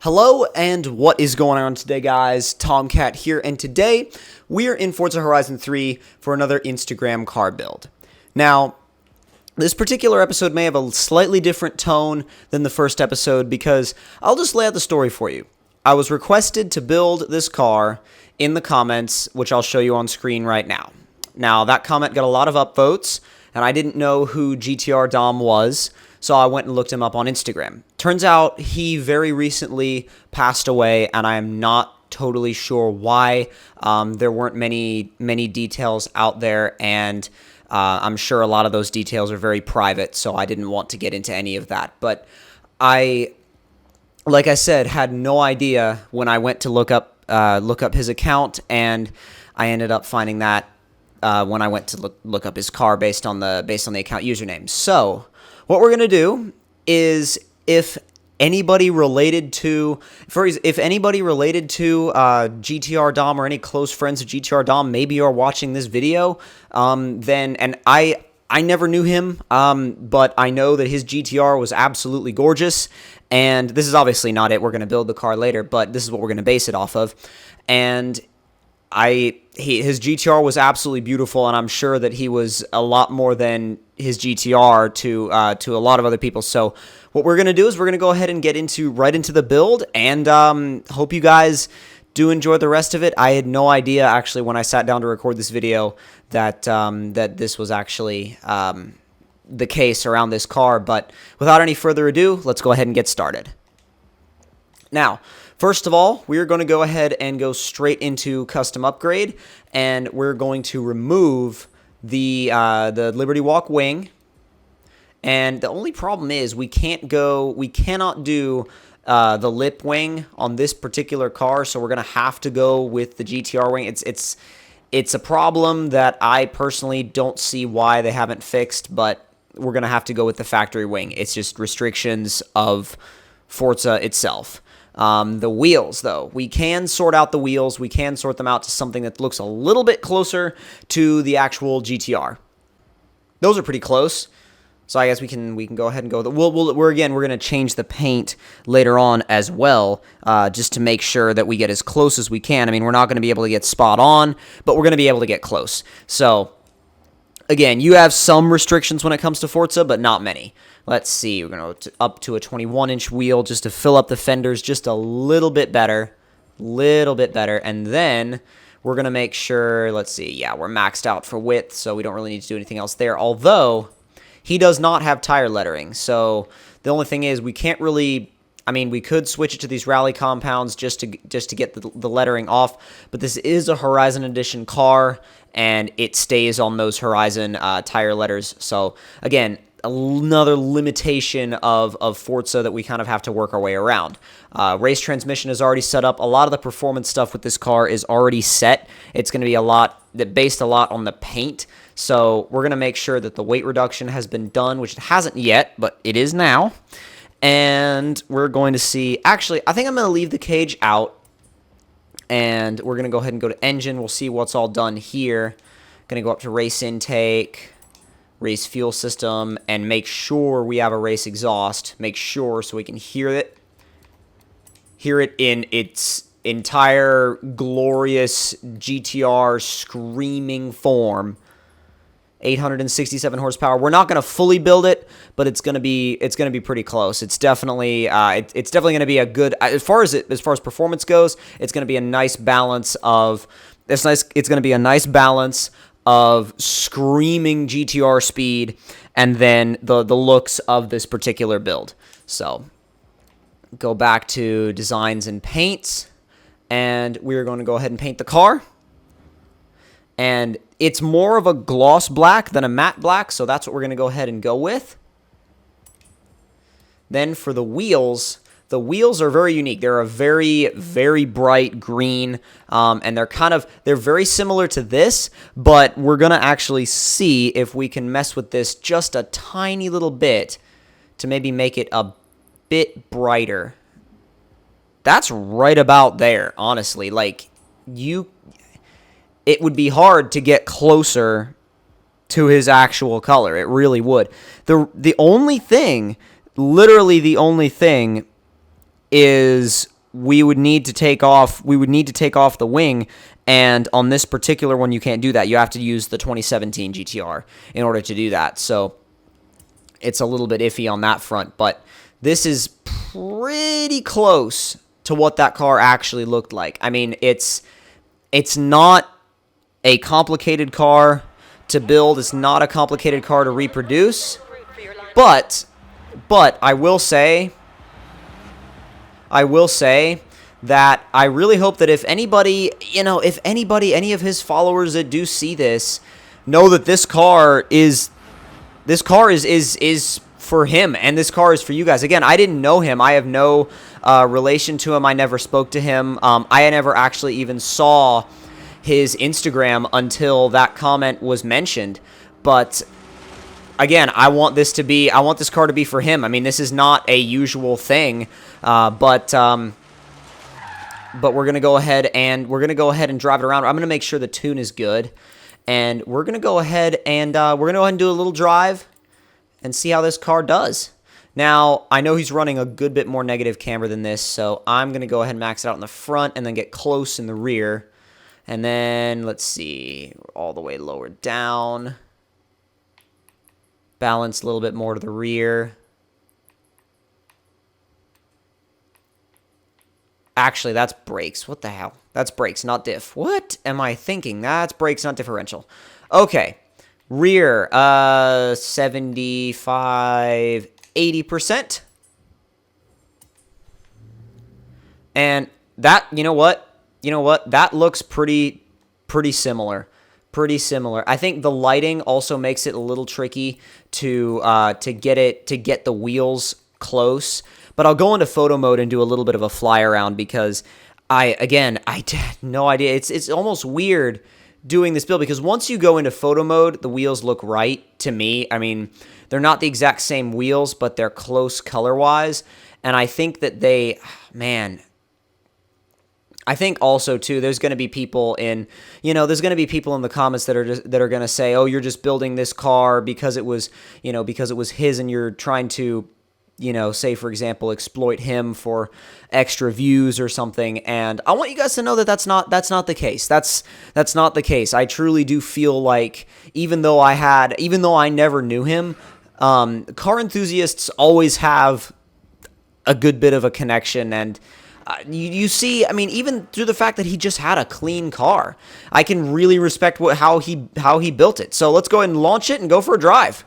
Hello, and what is going on today, guys? Tomcat here, and today we're in Forza Horizon 3 for another Instagram car build. Now, this particular episode may have a slightly different tone than the first episode because I'll just lay out the story for you. I was requested to build this car in the comments, which I'll show you on screen right now. Now, that comment got a lot of upvotes, and I didn't know who GTR Dom was, so I went and looked him up on Instagram. Turns out he very recently passed away, and I am not totally sure why. There weren't many details out there, and I'm sure a lot of those details are very private, so I didn't want to get into any of that. But like I said, had no idea when I went to look up his account, and I ended up finding that when I went to look up his car based on the account username. So what we're gonna do is, if anybody related to GTR Dom or any close friends of GTR Dom maybe are watching this video, then, and I never knew him, but I know that his GTR was absolutely gorgeous, and this is obviously not it. We're going to build the car later, but this is what we're going to base it off of, and his GTR was absolutely beautiful, and I'm sure that he was a lot more than his GTR to a lot of other people. So what we're going to do is we're going to go ahead and get right into the build, and hope you guys do enjoy the rest of it. I had no idea, actually, when I sat down to record this video that this was actually the case around this car. But without any further ado, let's go ahead and get started. Now, first of all, we're going to go ahead and go straight into custom upgrade, and we're going to remove the Liberty Walk wing. And the only problem is we cannot do the lip wing on this particular car, so we're going to have to go with the GTR wing. It's a problem that I personally don't see why they haven't fixed, but we're going to have to go with the factory wing. It's just restrictions of Forza itself. The wheels, though, we can sort out the wheels. We can sort them out to something that looks a little bit closer to the actual GTR. Those are pretty close. So I guess we can go ahead and go. We're going to change the paint later on as well, just to make sure that we get as close as we can. I mean, we're not going to be able to get spot on, but we're going to be able to get close. So again, you have some restrictions when it comes to Forza, but not many. Let's see. We're going to go up to a 21-inch wheel just to fill up the fenders just a little bit better, and then we're going to make sure. Let's see. Yeah, we're maxed out for width, so we don't really need to do anything else there. Although he does not have tire lettering, so the only thing is we can't really. I mean, we could switch it to these rally compounds just to get the lettering off, but this is a Horizon Edition car, and it stays on those Horizon tire letters. So again, another limitation of Forza that we kind of have to work our way around. Race transmission is already set up. A lot of the performance stuff with this car is already set. It's going to be based a lot on the paint. So we're going to make sure that the weight reduction has been done, which it hasn't yet, but it is now. And we're going to see, actually, I think I'm going to leave the cage out, and we're going to go ahead and go to engine. We'll see what's all done here. Going to go up to race intake, race fuel system, and make sure we have a race exhaust. Make sure so we can hear it in its entire glorious GTR screaming form. 867 horsepower. We're not going to fully build it, but it's going to be pretty close. It's definitely going to be a good, as far as performance goes. It's going to be a nice balance of It's going to be a nice balance of screaming GTR speed and then the looks of this particular build. So go back to designs and paints, and we're going to go ahead and paint the car. And it's more of a gloss black than a matte black, so that's what we're going to go ahead and go with. Then for the wheels are very unique. They're a very, very bright green, and they're very similar to this, but we're going to actually see if we can mess with this just a tiny little bit to maybe make it a bit brighter. That's right about there, honestly. Like, it would be hard to get closer to his actual color. It really would. The only thing, literally the only thing, is we would need to take off the wing, and on this particular one you can't do that. You have to use the 2017 GTR in order to do that. So it's a little bit iffy on that front, but this is pretty close to what that car actually looked like. I mean, it's not a complicated car to build. It's not a complicated car to reproduce, but I will say that I really hope that if anybody, any of his followers that do see this, know that this car is for him, and this car is for you guys. Again, I didn't know him. I have no relation to him. I never spoke to him. I never actually even saw his Instagram until that comment was mentioned. But again, I want this car to be for him. I mean, this is not a usual thing, but we're gonna go ahead and drive it around. I'm gonna make sure the tune is good, and we're gonna go ahead and do a little drive and see how this car does. Now, I know he's running a good bit more negative camber than this, so I'm gonna go ahead and max it out in the front and then get close in the rear. And then, let's see, all the way lowered down. Balance a little bit more to the rear. Actually, that's brakes. What the hell? That's brakes, not diff. What am I thinking? That's brakes, not differential. Okay. Rear, 75, 80%. And that, you know what? That looks pretty similar. Pretty similar. I think the lighting also makes it a little tricky to get the wheels close. But I'll go into photo mode and do a little bit of a fly around because I had no idea. It's almost weird doing this build because once you go into photo mode, the wheels look right to me. I mean, they're not the exact same wheels, but they're close color-wise. And I think that I think also too, there's going to be people in the comments that are going to say, "Oh, you're just building this car because it was his, and you're trying to, say for example, exploit him for extra views or something." And I want you guys to know that that's not the case. That's not the case. I truly do feel like even though I never knew him, car enthusiasts always have a good bit of a connection. And you see, I mean, even through the fact that he just had a clean car, I can really respect how he built it. So let's go ahead and launch it and go for a drive.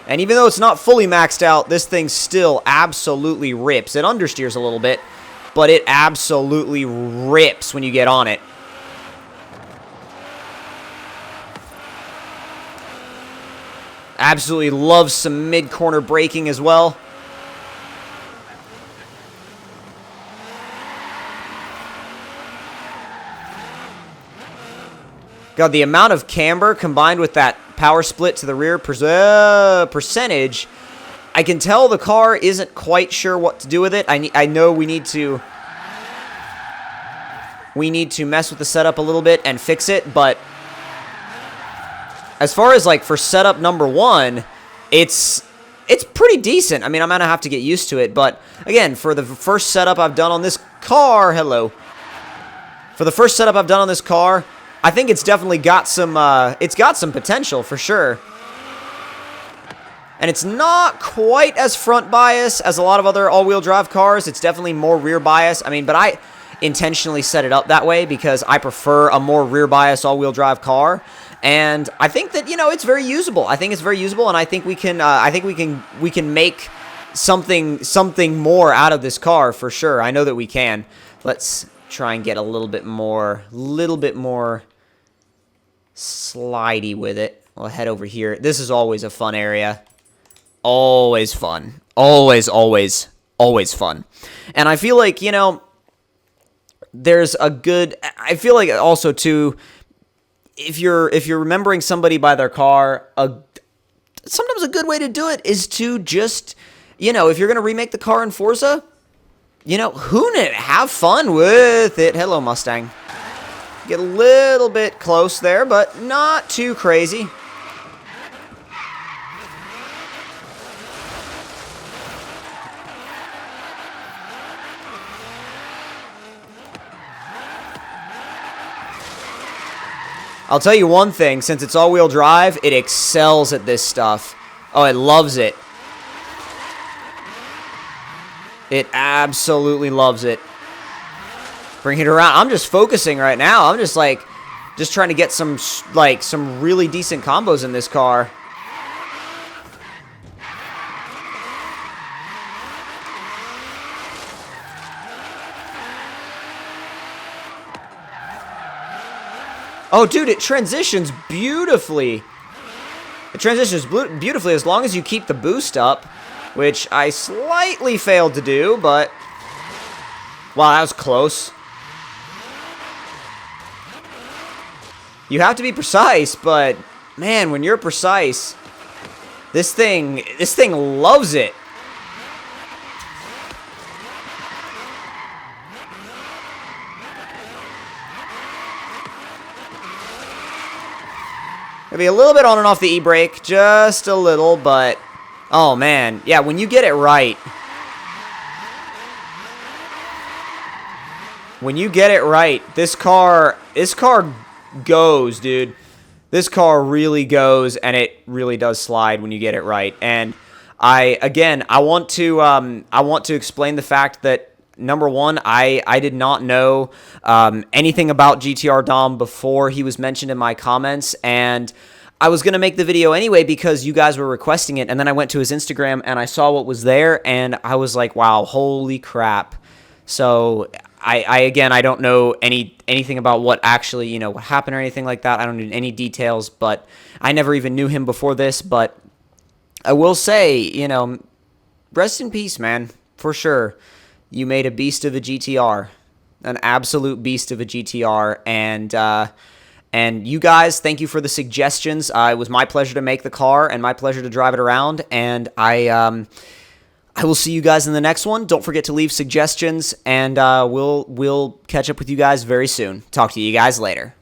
And even though it's not fully maxed out, this thing still absolutely rips. It understeers a little bit, but it absolutely rips when you get on it. Absolutely loves some mid-corner braking as well. God, the amount of camber combined with that power split to the rear percentage, I can tell the car isn't quite sure what to do with it. I know we need to mess with the setup a little bit and fix it, but as far as for setup number one, it's pretty decent. I mean, I'm gonna have to get used to it, but again, for the first setup I've done on this car, I think it's definitely got some potential for sure. And it's not quite as front bias as a lot of other all-wheel drive cars. It's definitely more rear bias. I mean, but I intentionally set it up that way because I prefer a more rear bias all-wheel drive car. And I think that, it's very usable. I think it's very usable, and I think we can make something more out of this car for sure. I know that we can. Let's try and get a little bit more slidey with it. We'll head over here. This is always a fun area. Always fun. Always fun. And I feel like, there's a good, I feel like also too, if you're remembering somebody by their car, sometimes a good way to do it is to just, if you're going to remake the car in Forza, have fun with it. Hello, Mustang. Get a little bit close there, but not too crazy. I'll tell you one thing, since it's all-wheel drive, it excels at this stuff. Oh, it loves it. It absolutely loves it. Bring it around. I'm just focusing right now. I'm just like, just trying to get some really decent combos in this car. Oh, dude, it transitions beautifully. It transitions beautifully as long as you keep the boost up, which I slightly failed to do, but... Wow, that was close. You have to be precise, but... Man, when you're precise, this thing loves it. Maybe a little bit on and off the e-brake, just a little, but oh man, yeah, when you get it right, this car goes, dude. This car really goes, and it really does slide when you get it right. And I want to explain the fact that, number one, I did not know anything about GTR Dom before he was mentioned in my comments, and I was going to make the video anyway because you guys were requesting it, and then I went to his Instagram and I saw what was there, and I was like, wow, holy crap. So I don't know anything about what actually, what happened or anything like that. I don't know any details, but I never even knew him before this, but I will say, rest in peace, man, for sure. You made a beast of a GTR, an absolute beast of a GTR, and you guys, thank you for the suggestions. It was my pleasure to make the car and my pleasure to drive it around, and I will see you guys in the next one. Don't forget to leave suggestions, and we'll catch up with you guys very soon. Talk to you guys later.